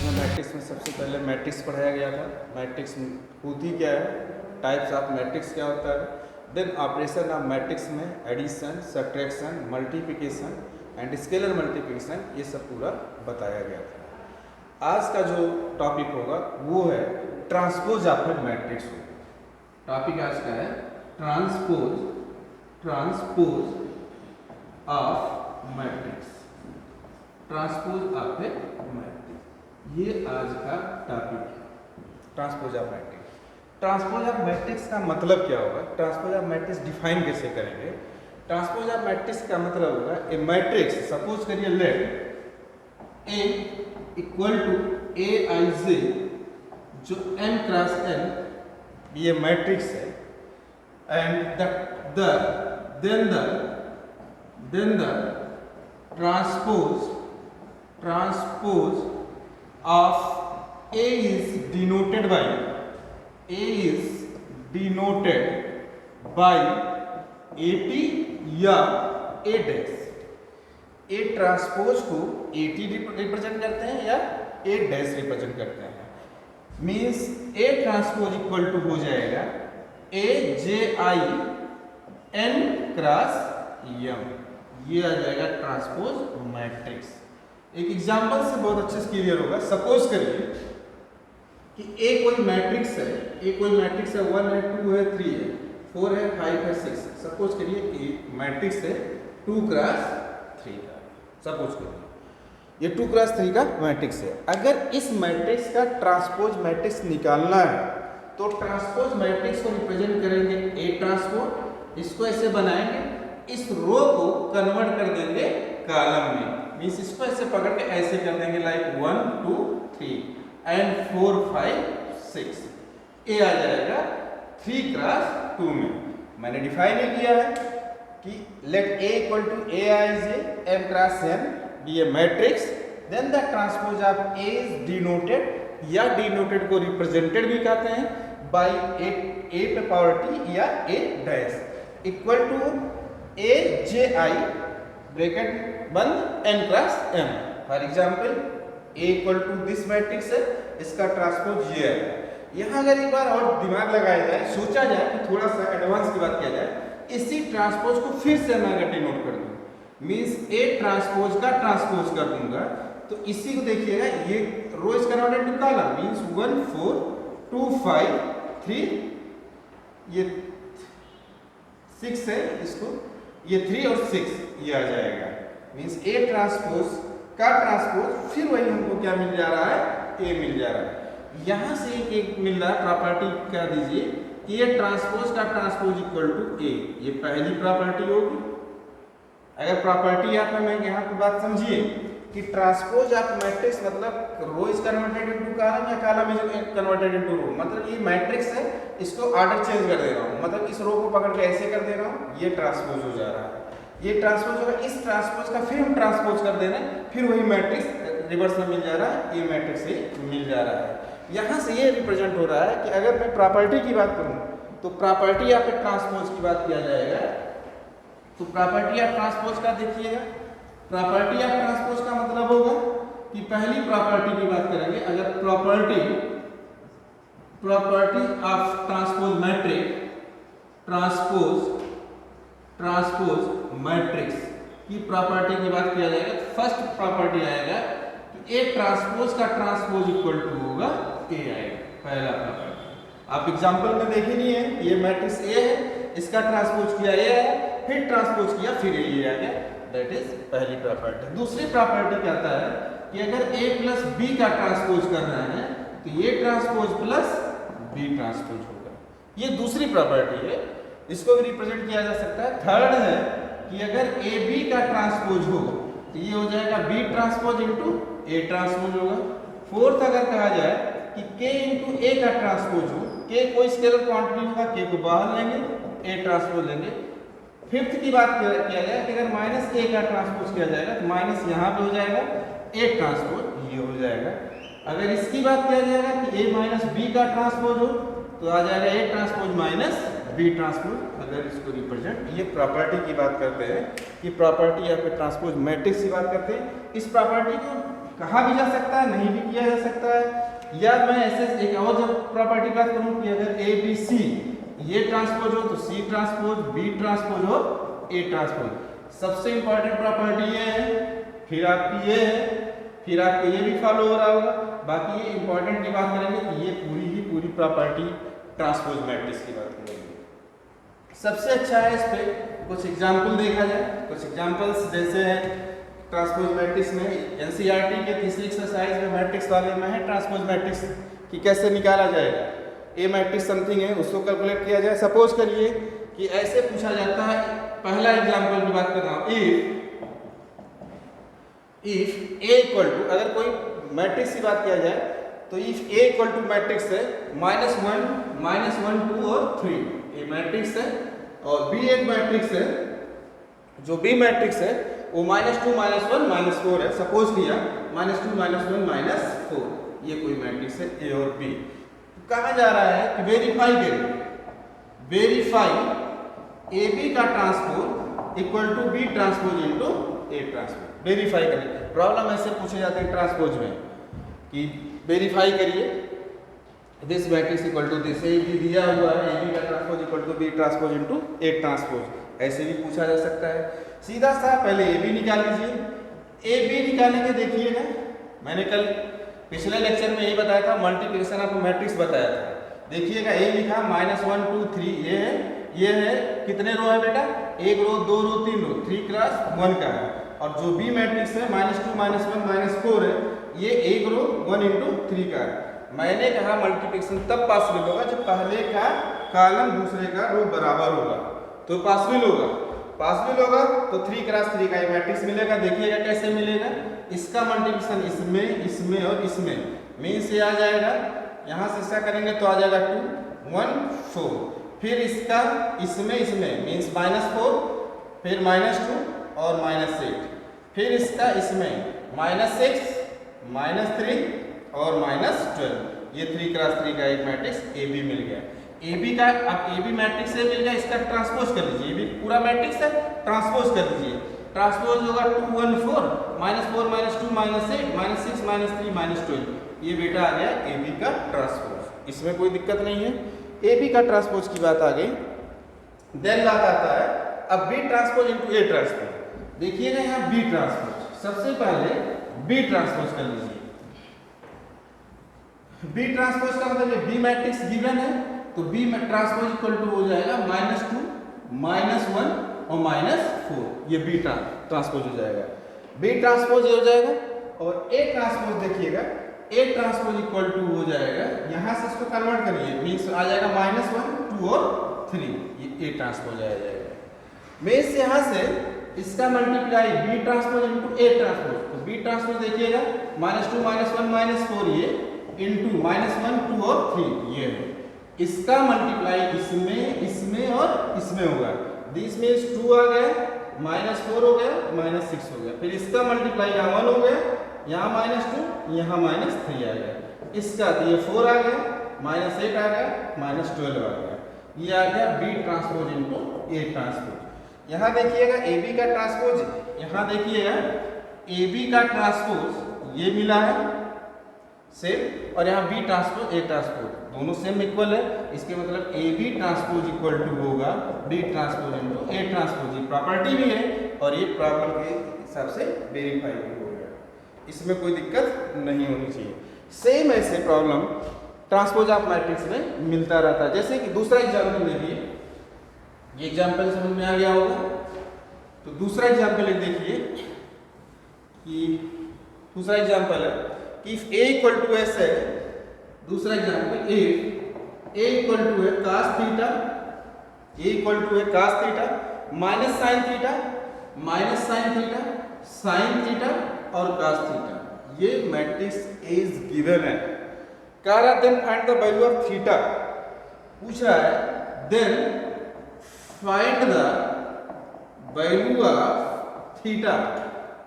में मैट्रिक्स में सबसे पहले मैट्रिक्स पढ़ाया गया था। मैट्रिक्स होती क्या है, टाइप्स ऑफ मैट्रिक्स क्या होता है, देन ऑपरेशन ऑफ मैट्रिक्स में addition, subtraction, multiplication and scalar multiplication, ये सब पूरा बताया गया था। आज का जो टॉपिक होगा वो है transpose of a matrix. Topic आज का है transpose of matrix. Transpose of a matrix, ये आज का टॉपिक है। Transpose of matrix, transpose of matrix का मतलब क्या होगा, ट्रांसपोज ऑफ मैट्रिक्स डिफाइन कैसे करेंगे। ट्रांसपोज ऑफ मैट्रिक्स का मतलब होगा ए मैट्रिक्स, सपोज करिए let A equal to A I J, जो m क्रॉस n ये मैट्रिक्स है, and then the transpose of A is denoted by AT या A डैश। A ट्रांसपोज को AT represent करते हैं या A डैश रिप्रेजेंट करते हैं। Means A transpose equal to हो जाएगा A J I N cross M, ये आ जाएगा ट्रांसपोज मैट्रिक्स। एक एग्जांपल से बहुत अच्छे से क्लियर होगा। सपोज करिए कि ए कोई मैट्रिक्स है, 1 है, 2 है, 3 है, 4 है, 5 है, 6 है। सपोज करिए ए मैट्रिक्स है 2 क्रॉस 3 का। सपोज करिए ये 2 क्रॉस 3 का मैट्रिक्स है। अगर इस मैट्रिक्स का ट्रांसपोज मैट्रिक्स निकालना है तो ट्रांसपोज मैट्रिक्स को रिप्रेजेंट करेंगे ए ट्रांसपोज, इसको ऐसे बनाएंगे, इस रो को कन्वर्ट कर देंगे कॉलम में। मीन्स इसको ऐसे पकड़ के ऐसे कर देंगे लाइक 1 2 3 एंड 4 5 6, ए आ जाएगा 3 क्रॉस 2 में। मैंने डिफाइन ही किया है कि let A equal to A I J M cross N be a matrix, then the transpose of A is denoted या डिनोटेड को रिप्रेजेंटेड भी कहते हैं बाय ए पे पावर टी या A dash equal to A J I bracket बंद n cross m। For example a equal to this matrix है, इसका ट्रांसपोज ये है। यहाँ अगर एक बार और दिमाग लगाया जाए, सोचा जाए कि थोड़ा सा एडवांस की बात किया जाए, इसी ट्रांसपोज को फिर से मैं अगर डिनोट कर दूँ, मीन्स a ट्रांसपोज का ट्रांसपोज कर दूंगा, तो इसी को देखिएगा, ये row is converted to column, means 1 4 2 5 3, ये 6 है, इसको ये 3 और 6 ये आ जाएगा। मीन्स ए ट्रांसपोज का ट्रांसपोज फिर वही हमको क्या मिल जा रहा है, ए मिल जा रहा है। यहाँ से एक मिल रहा है प्रॉपर्टी, क्या दीजिए कि ये ट्रांसपोज का ट्रांसपोज इक्वल टू ए, ये पहली प्रॉपर्टी होगी। अगर प्रॉपर्टी आप में यहाँ की बात समझिए कि ट्रांसपोज ऑफ मैट्रिक्स मतलब रो इज कन्वर्टेड इनटू कॉलम या कॉलम इज कन्वर्टेड इनटू रो, मतलब ये मैट्रिक्स है, इसको ऑर्डर चेंज कर दे रहा हूँ, मतलब इस रो को पकड़ के ऐसे कर दे रहा हूँ, ये ट्रांसपोज हो जा रहा है। ये ट्रांसपोज होगा, इस ट्रांसपोज का फिर हम ट्रांसपोज कर दे रहे हैं, फिर वही मैट्रिक्स रिवर्स में मिल जा रहा है, ये मैट्रिक्स से मिल जा रहा है। यहाँ से ये रिप्रेजेंट हो रहा है कि अगर मैं प्रॉपर्टी की बात करूँ तो प्रॉपर्टी या फिर ट्रांसपोज की बात किया जाएगा, तो प्रॉपर्टी ऑफ ट्रांसपोज का देखिएगा। प्रॉपर्टी ऑफ ट्रांसपोज का मतलब होगा कि पहली प्रॉपर्टी की बात करेंगे, अगर property of transpose matrix, transpose matrix की प्रॉपर्टी की बात किया जाएगा, तो फर्स्ट प्रॉपर्टी आएगा कि ए ट्रांसपोज का ट्रांसपोज इक्वल टू होगा ए आएगा, पहला प्रॉपर्टी। आप एग्जांपल में देखे नहीं है, ये मैट्रिक्स ए है, इसका ट्रांसपोज किया ए है, फिर ट्रांसपोज किया फिर ए आ गया, दैट इज पहली प्रॉपर्टी। दूसरी प्रॉपर्टी कहता है कि अगर ए प्लस बी का ट्रांसपोज कर रहे हैं तो ये ट्रांसपोज प्लस बी ट्रांसपोज होगा, ये दूसरी प्रॉपर्टी है, इसको भी रिप्रेजेंट किया जा सकता है। थर्ड है कि अगर ए बी का ट्रांसपोज हो तो ये हो जाएगा B transpose into A transpose होगा। फोर्थ अगर कहा जाए कि के इनटू ए का ट्रांसपोज हो, के कोई स्केलर क्वांटिटी होगा, के को बाहर लेंगे, ए ट्रांसपोज लेंगे। फिफ्थ की बात किया जाए कि अगर माइनस ए का ट्रांसपोज किया जाएगा तो माइनस यहाँ पे हो जाएगा, ए ट्रांसपोज ये हो जाएगा। अगर इसकी बात किया जाएगा कि ए माइनस बी का ट्रांसपोज हो तो आ जाएगा A transpose minus B transpose. अगर इसको रिप्रेजेंट, ये प्रॉपर्टी की बात करते हैं कि प्रॉपर्टी या फिर ट्रांसपोज मैट्रिक्स की बात करते हैं। इस प्रॉपर्टी को कहा भी जा सकता है, नहीं भी किया जा सकता है। या मैं ऐसे एक और जब प्रॉपर्टी बात करूं कि अगर ए बी सी ये ट्रांसपोज हो तो सी ट्रांसपोज, बी ट्रांसपोज हो ए ट्रांसपोज। सबसे इंपॉर्टेंट प्रॉपर्टी ये है, फिर आपकी ये है, फिर आपको ये भी फॉलो हो रहा होगा। बाकी ये इंपॉर्टेंट की बात करेंगे तो ये पूरी ही पूरी प्रॉपर्टी ट्रांसपोज मैट्रिक्स की बात करेंगे। सबसे अच्छा है इस पे कुछ एग्जाम्पल देखा जाए। कुछ एग्जाम्पल्स जैसे है ट्रांसपोज मैट्रिक्स में एनसीईआरटी के तीसरी एक्सरसाइज में मैट्रिक्स वाले में है ट्रांसपोज मैट्रिक्स कि कैसे निकाला जाएगा। ए मैट्रिक्स समथिंग है, उसको कैलकुलेट किया जाए। सपोज करिए कि ऐसे पूछा जाता है, पहला एग्जाम्पल की बात कर रहा हूँ, इफ ए इक्वल टू, अगर कोई मैट्रिक्स की बात किया जाए तो if A equal to matrix है -1 2 और 3, ए मैट्रिक्स है और बी एक मैट्रिक्स है, जो बी मैट्रिक्स है वो -2 -1 -4 है। सपोज किया -2 -1 -4, ये कोई मैट्रिक्स है ए और बी। कहा जा रहा है कि वेरीफाई करें, वेरीफाई ए बी का transpose equal to B transpose into A transpose. Verify करें। प्रॉब्लम ऐसे पूछे जाते हैं ट्रांसपोज में कि वेरीफाई करिए this matrix equal to this, A B दिया हुआ है, ए बी का transpose equal to B transpose into A transpose. ऐसे भी पूछा जा सकता है। सीधा सा पहले ए बी निकाल लीजिए। ए बी निकालेंगे, देखिएगा मैंने कल पिछले लेक्चर में यही बताया था, मल्टीप्लिकेशन ऑफ मैट्रिक्स बताया था। देखिएगा ए लिखा -1 2 3, ये है कितने रो है बेटा, 1 रो 2 रो 3 रो, 3 क्रॉस 1 का है। और जो बी मैट्रिक्स है -2 -1 -4 है, ये 1 रो 1 इंटू 3 का है। मैंने कहा मल्टीप्लिकेशन तब पॉसिबल होगा जब पहले का कॉलम दूसरे का रो बराबर होगा, तो पॉसिबल होगा। पॉसिबल होगा तो 3 क्रॉस 3 का ये मैट्रिक्स मिलेगा। देखिएगा कैसे मिलेगा, इसका मल्टीप्लिकेशन इसमें, इसमें और इसमें, मीन्स ये आ जाएगा, यहाँ से इसका करेंगे तो आ जाएगा 2 1 4, फिर इसका इसमें, इसमें मीन्स -4, फिर -2 और -8, फिर इसका इसमें -6 -3 और -12। ये 3 क्रॉस 3 का एक मैट्रिक्स ए बी मिल गया। ए बी का, अब ए बी मैट्रिक्स से मिल गया, इसका ट्रांसपोज कर लीजिए। ए बी पूरा मैट्रिक्स है, ट्रांसपोज कर लीजिए। ट्रांसपोज होगा 2 1 4 -4 -2 -8 -6 -3 -12। ये बेटा आ गया ए बी का ट्रांसपोज। इसमें कोई दिक्कत नहीं है। ए बी का ट्रांसपोज की बात आ गई। देन बात आता है अब B transpose into A transpose. देखिएगा यहाँ बी ट्रांसपोज, सबसे पहले बी ट्रांसपोज कर लीजिए। बी ट्रांसपोज का मतलब ये बी मैट्रिक्स गिवन है, तो बी ट्रांसपोज इक्वल टू हो जाएगा -2 -1 और -4, ये बी ट्रांसपोज हो जाएगा। बी ट्रांसपोज हो जाएगा। और ए ट्रांसपोज देखिएगा, ए ट्रांसपोज इक्वल टू हो जाएगा, यहाँ से इसको कन्वर्ट करिए, मीन्स आ जाएगा -1 2 और 3, ये ए ट्रांसपोज आ जाएगा। मीन्स यहाँ से इसका multiply B transpose into A transpose, तो बी ट्रांसपोज देखिएगा -2 -1 -4 ये इनटू -1 2 और 3 ये है। इसका मल्टीप्लाई इसमें, इसमें और इसमें होगा। दिस मीन्स 2 आ गया, -4 हो गया, -6 हो गया। फिर इसका मल्टीप्लाई यहाँ 1 हो गया, यहाँ -2, यहाँ -3 आ गया। इसका तो ये 4 आ गया, -8 आ गया, -12 आ गया। ये आ गया B transpose into A transpose. यहाँ देखिएगा ए बी का ट्रांसपोज, यहाँ देखिएगा ए बी का ट्रांसपोज ये मिला है सेम, और यहाँ बी ट्रांसपोज ए ट्रांसपोज दोनों सेम इक्वल है। इसके मतलब A B transpose equal to होगा B transpose into A transpose. ये प्रॉपर्टी भी है और ये प्रॉब्लम के हिसाब से वेरीफाई भी हो गया, इसमें कोई दिक्कत नहीं होनी चाहिए। सेम ऐसे प्रॉब्लम ट्रांसपोज ऑफ मैट्रिक्स में मिलता रहता है। जैसे कि दूसरा एग्जाम्पल देखिए, ये एग्जाम्पल समझ में आ गया होगा। तो दूसरा एग्जाम्पल एक देखिए कि दूसरा एग्जाम्पल है कि if A equal to S है, दूसरा example if A equal to है cos theta, A equal to है cos theta minus sine theta, minus sine theta, sine theta और cos थीटा, ये मैट्रिक्स इज गिवन है। कह रहा then find the value of theta, पूछ रहा है then find the value of theta.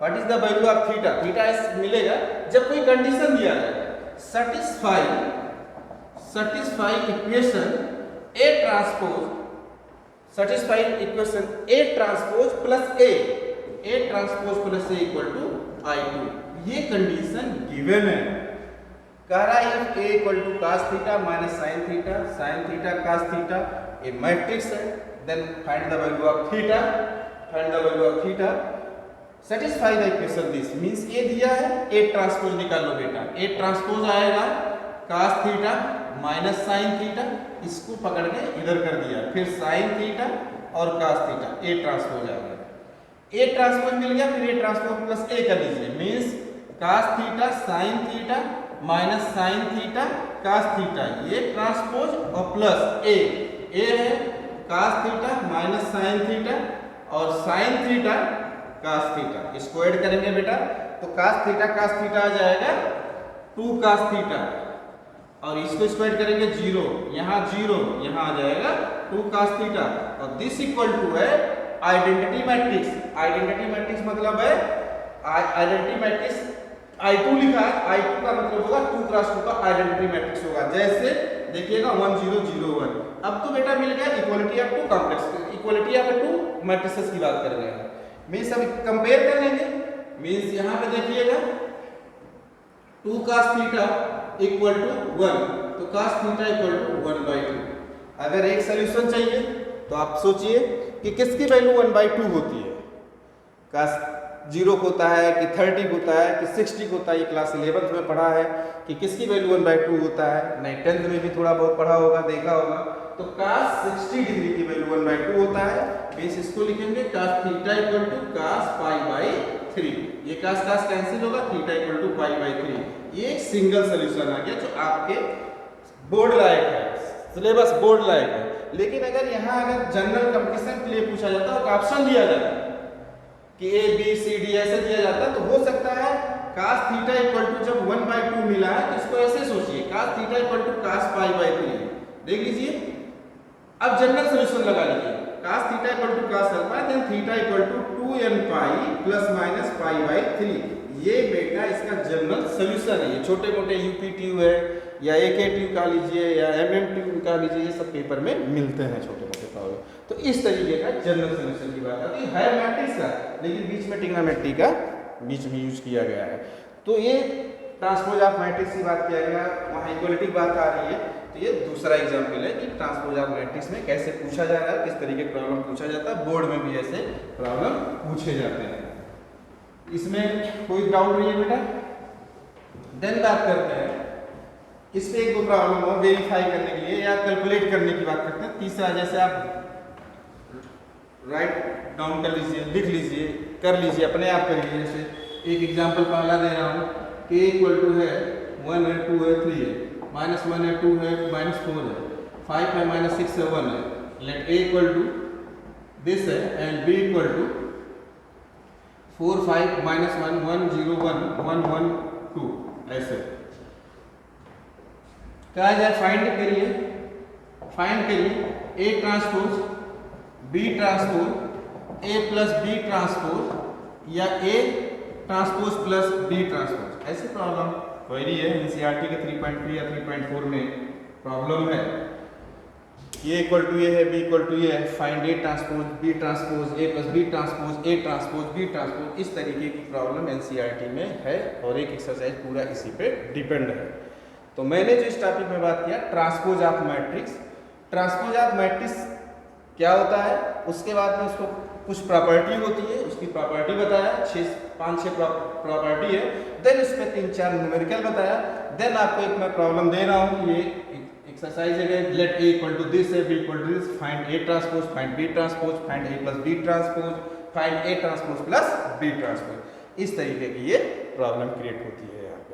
What is the value of theta? Theta इस मिलेगा जब कोई कंडीशन दिया जाए, satisfy equation A transpose, satisfy equation A transpose plus A transpose plus A equal to I2, ये कंडीशन गिवन है। कह रहा है if A equal to cos theta minus sin theta cos theta A matrix है, then find the value of theta, satisfy the equation this means A दिया है, A transpose निकालो बेटा। ए ट्रांसपोज आएगा cos theta minus sin theta, इसको पकड़ के इधर कर दिया, फिर sin थीटा और cos थीटा, ए ट्रांसपोज आ गया। ए ट्रांसपोज मिल गया, फिर ए ट्रांसपोज प्लस ए कर लीजिए means cos theta sin theta minus sin theta cos theta, ये ट्रांसपोज और प्लस ए है cos theta minus sin theta और sin थीटा cos थीटा, इसको ऐड करेंगे बेटा तो cos थीटा आ जाएगा 2 cos थीटा और इसको ऐड करेंगे 0, यहाँ 0, यहाँ आ जाएगा 2 cos थीटा और दिस इक्वल टू है आइडेंटिटी मैट्रिक्स मतलब है आइडेंटिटी मैट्रिक्स I2 लिखा है, I2 का मतलब होगा 2 क्रॉस 2 का आइडेंटिटी मैट्रिक्स होगा। जैसे देखिएगा 1 0 0 1। अब तो बेटा मिल गया equality of 2 complex, equality of 2 matrices की बात कर रहे हैं। मींस अब कंपेयर कर लेंगे, मींस यहाँ पे देखिएगा 2 cos थीटा इक्वल टू 1, तो cos थीटा इक्वल टू 1/2। अगर एक सोल्यूशन चाहिए तो आप सोचिए कि किसकी वैल्यू 1/2 होती है, cos 0 होता है कि 30 होता है कि 60 होता है, ये क्लास 11th में पढ़ा है कि किसकी वैल्यू 1/2 होता है, नहीं 10th में भी थोड़ा बहुत पढ़ा होगा, देखा होगा। तो cos 60 डिग्री की वैल्यू 1/2 होता है, मींस इसको लिखेंगे cos theta equal to cos π/3, ये cos कैंसिल होगा, थीटा इक्वल टू π/3। ये एक सिंगल सोल्यूशन आ गया जो आपके बोर्ड लायक है, सिलेबस बोर्ड लायक है। लेकिन अगर यहाँ अगर जनरल कंपटीशन के लिए पूछा जाता है तो ऑप्शन दिया जाता है कि A B C D ऐसे दिया जाता है, तो हो सकता है cos थीटा इक्वल टू जब 1/2 मिला है तो इसको ऐसे सोचिए cos theta equal to cos π/3, देख लीजिए। अब जनरल सॉल्यूशन लगा लीजिए, cos theta equal to cos alpha then theta equal to 2n pi plus minus π/3, ये बेटा इसका जनरल सॉल्यूशन है। ये छोटे मोटे यूपीटीयू है या एकेटीयू का लीजिए या एमएमटीयू का लीजिए, ये सब पेपर में मिलते हैं छोटे मोटे प्रॉब्लम। तो इस तरीके का जनरल सॉल्यूशन की बात आती है मैट्रिक्स का, लेकिन बीच में ट्रिग्नोमेट्री का बीच में यूज किया गया है। तो ये ट्रांसपोज ऑफ मैट्रिक्स की बात किया गया, वहाँ इक्वलिटी की बात आ रही है, तो ये दूसरा एग्जाम्पल है कि ट्रांसपोज ऑफ मैट्रिक्स में कैसे पूछा जा रहा है, किस तरीके का प्रॉब्लम पूछा जाता है, बोर्ड में भी ऐसे प्रॉब्लम पूछे जाते हैं। इसमें कोई डाउट नहीं है बेटा। देन बात करते हैं इस पे एक दो प्रॉब्लम हो वेरीफाई करने के लिए या कैलकुलेट करने की बात करते हैं। तीसरा जैसे आप राइट डाउन कर लीजिए, लिख लीजिए, कर लीजिए, अपने आप कर लीजिए। जैसे एक एग्जांपल पहला दे रहा हूँ, k इक्वल टू है 1 है 2 है 3 है, -1 है 2 है -4 है 5 है -6 है 1 है। Let a equal to this है एंड b इक्वल टू 4 5 -1 1 0 1 1 1 2 ऐसे कहा जाए। फाइंड करिए a transpose b transpose a plus b transpose या a transpose plus b transpose, ऐसे प्रॉब्लम क्वेरी है एनसीईआरटी के 3.3 या 3.4 में प्रॉब्लम है। a इक्वल टू ये है, b इक्वल टू ये है, find a transpose b transpose a plus b transpose a transpose b transpose, इस तरीके की प्रॉब्लम एनसीईआरटी में है और एक एक्सरसाइज पूरा इसी पे डिपेंड है। तो मैंने जो इस टॉपिक में बात किया transpose of matrix, transpose of matrix क्या होता है, उसके बाद में उसको कुछ प्रॉपर्टी होती है, उसकी प्रॉपर्टी बताया, 5-6 प्रॉपर्टी है। देन उस पर 3-4 न्यूमेरिकल बताया। देन आपको एक मैं प्रॉब्लम दे रहा हूँ, ये एक्सरसाइज है, let a equal to this है, b equal to this, find a transpose, find b transpose, find a plus b transpose, find a transpose plus b transpose. इस तरीके की ये प्रॉब्लम क्रिएट होती है यहाँ पे।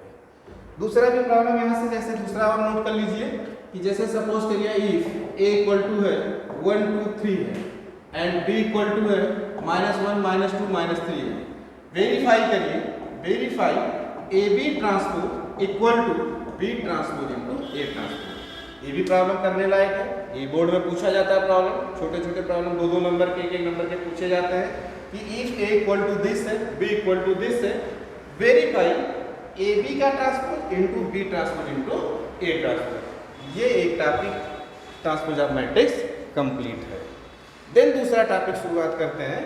दूसरा भी प्रॉब्लम यहाँ से जैसे दूसरा और नोट कर लीजिए कि जैसे सपोज करिए इफ a इक्वल टू है 1 2 3 है एंड b इक्वल टू है -1 -2 -3 है। वेरीफाई करिए, verify ab transpose equal to b transpose into a transpose. ये भी प्रॉब्लम करने लायक है, ये बोर्ड में पूछा जाता है प्रॉब्लम, छोटे छोटे प्रॉब्लम 2-2 नंबर के 1-1 नंबर के पूछे जाते हैं कि if a equal to this है, b इक्वल टू दिस है, वेरीफाई ab का transpose into b transpose into a transpose. ये एक topic transpose of matrix complete है। देन दूसरा टॉपिक शुरुआत करते हैं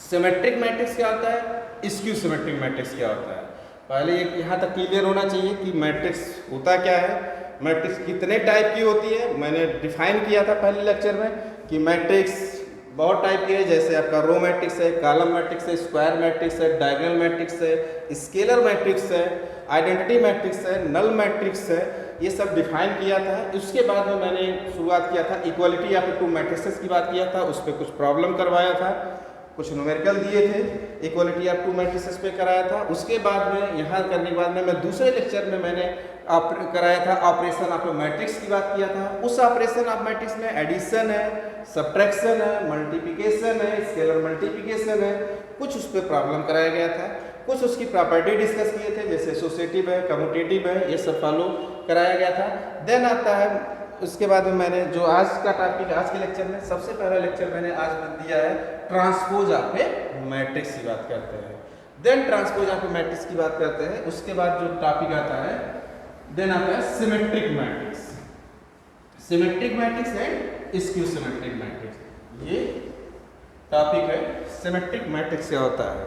सिमेट्रिक मैट्रिक्स क्या होता है, स्क्यू सिमेट्रिक मैट्रिक्स क्या होता है। पहले यहाँ तक क्लियर होना चाहिए कि मैट्रिक्स होता क्या है, मैट्रिक्स कितने टाइप की होती है। मैंने डिफाइन किया था पहले लेक्चर में कि मैट्रिक्स बहुत टाइप के हैं, जैसे आपका रो मैट्रिक्स है, कॉलम मैट्रिक्स है, स्क्वायर मैट्रिक्स है, डायगोनल मैट्रिक्स है, स्केलर मैट्रिक्स है, आइडेंटिटी मैट्रिक्स है, नल मैट्रिक्स है, ये सब डिफाइन किया था। उसके बाद में मैंने शुरुआत किया था इक्वालिटी ऑफ टू मैट्रिसेस की बात किया था, उस पर कुछ प्रॉब्लम करवाया था, कुछ न्यूमेरिकल दिए थे, इक्वालिटी ऑफ टू मैट्रिसेस पे कराया था। उसके बाद में यहाँ करने के बाद में मैं दूसरे लेक्चर में मैंने कराया था ऑपरेशन ऑफ मैट्रिक्स की बात किया था। उस ऑपरेशन ऑफ मैट्रिक्स में एडिशन है, सब्ट्रैक्शन है, मल्टीप्लिकेशन है, स्केलर मल्टीप्लिकेशन है, कुछ उस पर प्रॉब्लम कराया गया था, कुछ उसकी प्रॉपर्टी डिस्कस किए थे, जैसे एसोसिएटिव है, कम्यूटेटिव है, ये सब फॉलो कराया गया था। देन आता है उसके बाद में मैंने जो आज का टॉपिक, आज के लेक्चर में सबसे पहला लेक्चर मैंने आज दिया है ट्रांसपोज ऑफ ए मैट्रिक्स की बात करते हैं। Then transpose of a matrix की बात करते हैं। उसके बाद जो टॉपिक आता है देन आता है symmetric matrix, symmetric matrix and skew symmetric matrix. ये टॉपिक है सिमेट्रिक मैट्रिक्स क्या होता है।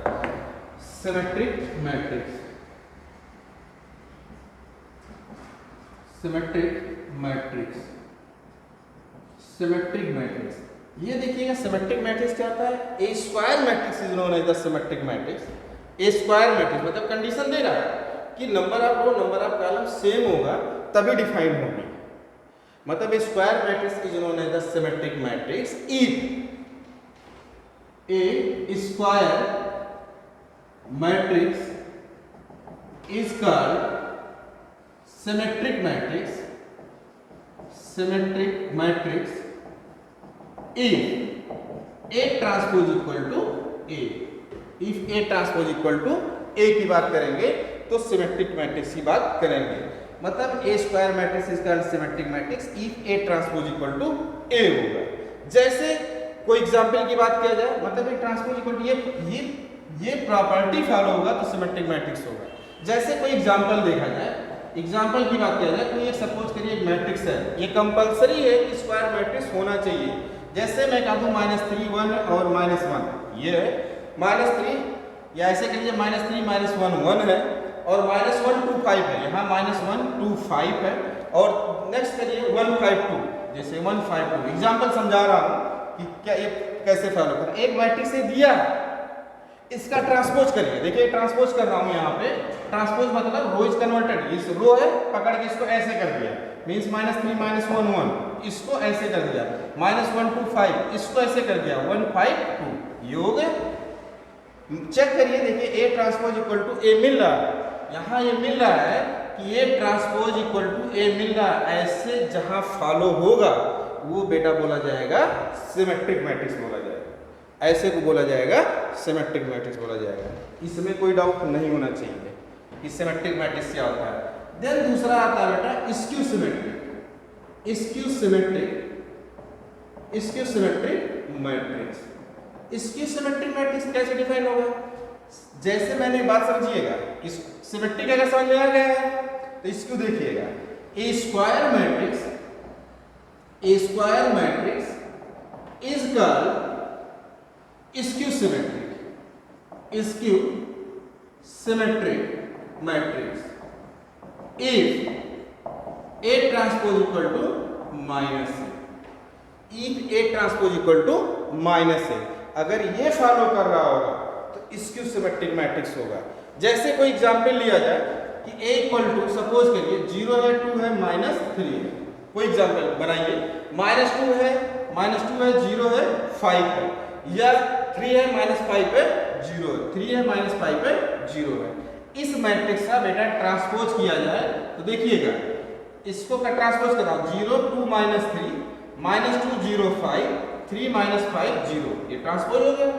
Symmetric matrix, symmetric matrix, symmetric matrix, ये देखिएगा सिमेट्रिक मैट्रिक्स क्या होता है। A square matrix is known as the symmetric matrix. A square matrix मतलब कंडीशन दे रहा है कि number of row number of column same होगा तभी डिफाइन होगी। मतलब a square matrix is known as the symmetric matrix if a square matrix is called symmetric matrix, symmetric matrix if A transpose equal to A. If A transpose equal to A की बात करेंगे तो symmetric matrix की बात करेंगे। मतलब a square matrix is called symmetric matrix if A transpose equal to A होगा। जैसे कोई एग्जांपल की बात किया जाए, मतलब ए ट्रांसपोज इक्वल टू ये प्रॉपर्टी फॉलो होगा तो सिमेट्रिक मैट्रिक्स होगा। जैसे कोई एग्जांपल देखा जाए, एग्जांपल की बात किया जाए, कोई एक सपोज करिए एक मैट्रिक्स है, ये कंपलसरी है कि स्क्वायर मैट्रिक्स होना चाहिए। जैसे मैं कह दूं -3 1 और -1, ये है -3, या ऐसे कह लीजिए -3 -1 1 है और -1 2 5 है, यहाँ -1 2 5 है और नेक्स्ट करिए 1 5 2, जैसे 1 5 2। एग्जाम्पल समझा रहा हूँ कि क्या ये कैसे फॉलो कर। एक मैट्रिक्स से दिया, इसका ट्रांसपोज करिए। देखिए ट्रांसपोज कर रहा हूँ यहाँ पे, ट्रांसपोज मतलब रो इज कन्वर्टेड, इस रो है पकड़ के इसको ऐसे कर दिया, मीन्स -3 -1 1, इसको ऐसे कर दिया, -1 2 5, इसको ऐसे कर दिया 1 5 2, ये हो गया। चेक करिए, देखिए ए ट्रांसपोज इक्वल टू ए मिल रहा है, यहाँ ये मिल रहा है कि ए ट्रांसपोज इक्वल टू ए मिल रहा है। ऐसे जहाँ फॉलो होगा वो बेटा बोला जाएगा सिमेट्रिक मैट्रिक्स बोला जाएगा, ऐसे को बोला जाएगा सिमेट्रिक मैट्रिक्स बोला जाएगा। इसमें कोई डाउट नहीं होना चाहिए कि सिमेट्रिक मैट्रिक्स क्या होता है। देन दूसरा आता है बेटा skew symmetric, skew symmetric, skew symmetric matrix. Skew symmetric matrix कैसे डिफाइन होगा, जैसे मैंने बात समझिएगा, इस सिमेट्रिक अगर समझ में आ गया है तो स्क्यू देखिएगा। A square matrix, a square matrix is called skew symmetric, skew symmetric matrix if A transpose equal to -a, if A transpose equal to -a। अगर ये फॉलो कर रहा होगा तो स्क्यू सिमेट्रिक मैट्रिक्स होगा। जैसे कोई एग्जांपल लिया जाए कि a इक्वल टू सपोज करिए 0 है 2 है -3 है, कोई एग्जांपल बनाइए, -2 है 0 है 5 है, या 3 है -5 है 0 है, 3 है -5 है 0 है। इस मैट्रिक्स का बेटा ट्रांसपोज किया जाए तो देखिएगा, इसको का ट्रांसपोज कर रहा हूं 0 2 -3 -2 0 5 3 -5 0, ये ट्रांसपोज हो गया।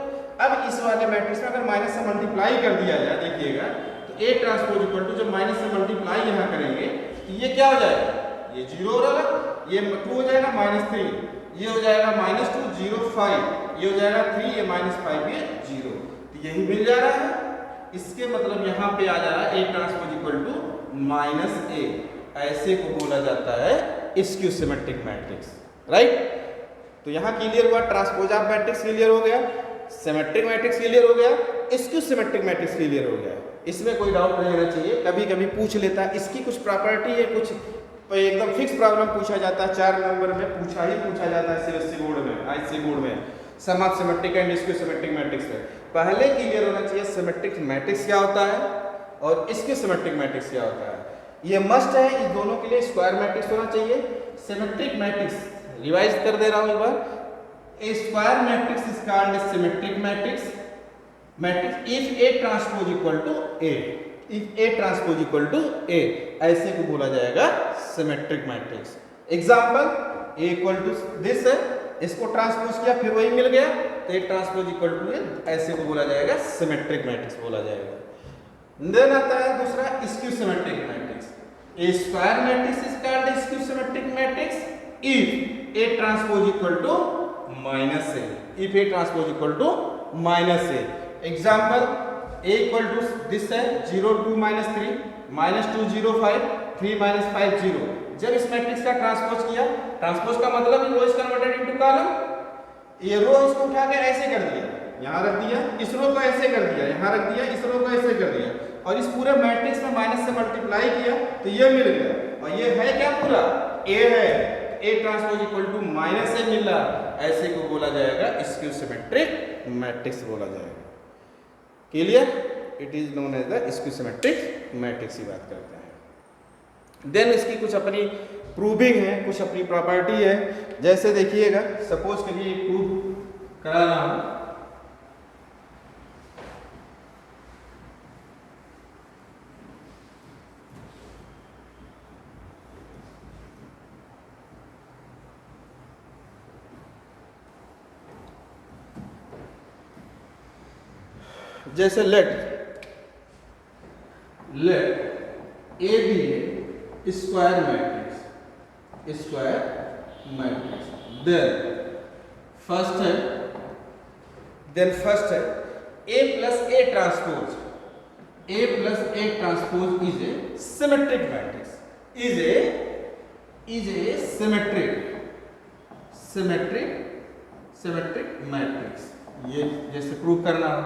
अब इस वाले मैट्रिक्स में अगर माइनस से मल्टीप्लाई कर दिया जाए, देखिएगा तो ए ट्रांसपोज इक्वल टू जब माइनस से मल्टीप्लाई यहाँ करेंगे तो ये क्या हो जाएगा, ये 0 हो रहा है, ये 2 हो जाएगा -3, ये हो जाएगा -2 0 5, ये हो जाएगा 3, ये -5 ये 0, तो यही मिल जा रहा है। इसके मतलब यहाँ पे आ जा रहा है A transpose equal to -a, ऐसे को बोला जाता है स्क्यू सिमेट्रिक मैट्रिक्स, राइट। तो यहाँ क्लियर हुआ, ट्रांसपोज ऑफ मैट्रिक्स क्लियर हो गया। सिमेट्रिक मैट्रिक्स क्लियर हो गया, स्क्यू सिमेट्रिक मैट्रिक्स क्लियर हो गया। इसमें कोई डाउट नहीं रहना चाहिए, कभी कभी पूछ लेता है, इसकी कुछ प्रॉपर्टी है, कुछ एकदम फिक्स प्रॉब्लम पूछा जाता है, 4 नंबर में पूछा जाता है सीबीएसई बोर्ड में, आईसीएसई बोर्ड में, sum of symmetric and skew symmetric matrix है। पहले क्लियर होना चाहिए सिमेट्रिक मैट्रिक्स क्या होता है और स्क्यू सिमेट्रिक मैट्रिक्स क्या होता है। ये मस्ट है, इस दोनों के लिए स्क्वायर मैट्रिक्स होना चाहिए। सिमेट्रिक मैट्रिक्स रिवाइज कर दे रहा हूं एक बार, a square matrix is called symmetric matrix if A transpose equal to A, if A transpose equal to A, ऐसे को बोला जाएगा symmetric matrix. Example A equal to this है, इसको ट्रांसपोज किया फिर वही मिल गया, तो A transpose equal to A, ऐसे को बोला जाएगा सिमेट्रिक मैट्रिक्स बोला जाएगा। देन आता है दूसरा skew symmetric matrix. A square matrix is called skew symmetric matrix if A transpose equal to minus A, if A transpose equal to minus A. Example a equal to this है 0 2 -3 -2 0 5 3 -5 0। जब इस matrix का transpose किया, transpose का मतलब रो is converted into column, ये रो इसको उठा के ऐसे कर दिया, यहां रख दिया, इस रो को ऐसे कर दिया, यहां रख दिया, इस रो को ऐसे कर दिया, और इस पूरे मैट्रिक्स में माइनस से मल्टीप्लाई किया तो ये मिल गया। और ये है क्या, पूरा a है, a transpose equal to minus A मिल रहा, ऐसे को बोला जाएगा स्क्यू सिमेट्रिक मैट्रिक्स बोला जाएगा। Clear? It is known as the skew symmetric matrix की बात करते हैं। देन इसकी कुछ अपनी प्रूविंग है, कुछ अपनी प्रॉपर्टी है। जैसे देखिएगा, सपोज करिए प्रूव करा रहा हूं, जैसे let A B a square matrix, then first है A plus A transpose, A plus A transpose is a symmetric matrix, is a symmetric matrix. ये जैसे प्रूव करना हो,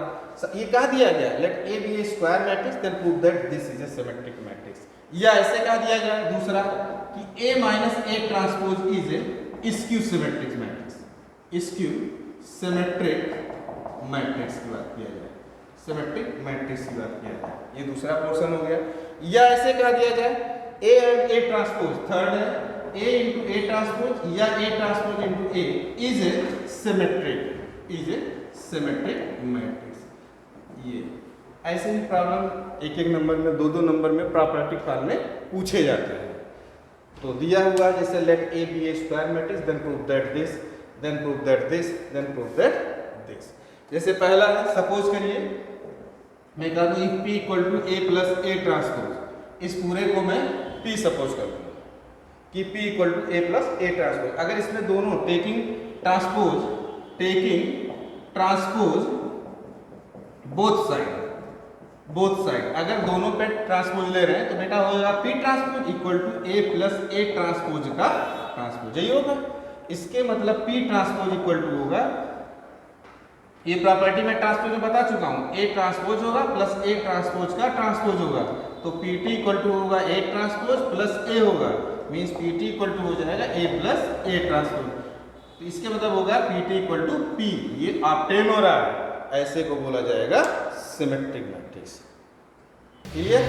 ये कहा दिया गया let A B a square matrix then prove that this is a symmetric matrix, या ऐसे कहा दिया गया दूसरा कि A minus A transpose is a skew symmetric matrix, skew symmetric matrix की बात किया जाए, सिमेट्रिक मैट्रिक्स की बात किया जाए, ये दूसरा पोर्शन हो गया। या ऐसे कहा दिया जाए A and A transpose, third है ए इंटू ए ट्रांसपोज या A transpose into A is a symmetric matrix. ये ऐसे ही प्रॉब्लम एक एक नंबर में, दो दो नंबर में प्रॉपर्टी फॉर्म में पूछे जाते हैं। तो दिया हुआ जैसे let A B a square matrix then prove that this, then prove that this, then prove that this. जैसे पहला है, सपोज करिए मैं कह दूं if p equal to A plus A transpose, इस पूरे को मैं p सपोज कर दूंगा कि p equal to A plus A transpose. अगर इसमें दोनों टेकिंग ट्रांसपोज बोथ साइड अगर दोनों पे ट्रांसपोज ले रहे हैं तो बेटा होगा p transpose equal to a plus A transpose का ट्रांसपोज, यही होगा। इसके मतलब p ट्रांसपोज इक्वल टू होगा, ये प्रॉपर्टी मैं ट्रांसपोज में बता चुका हूं, a ट्रांसपोज होगा प्लस a ट्रांसपोज का ट्रांसपोज होगा, तो pt इक्वल टू होगा a ट्रांसपोज प्लस a होगा, मींस pt इक्वल टू हो जाएगा a प्लस a ट्रांसपोज। तो इसके मतलब होगा pt इक्वल टू p, ये ऑब्टेन हो रहा है, ऐसे को बोला जाएगा सिमेट्रिक मैट्रिक्स। क्लियर?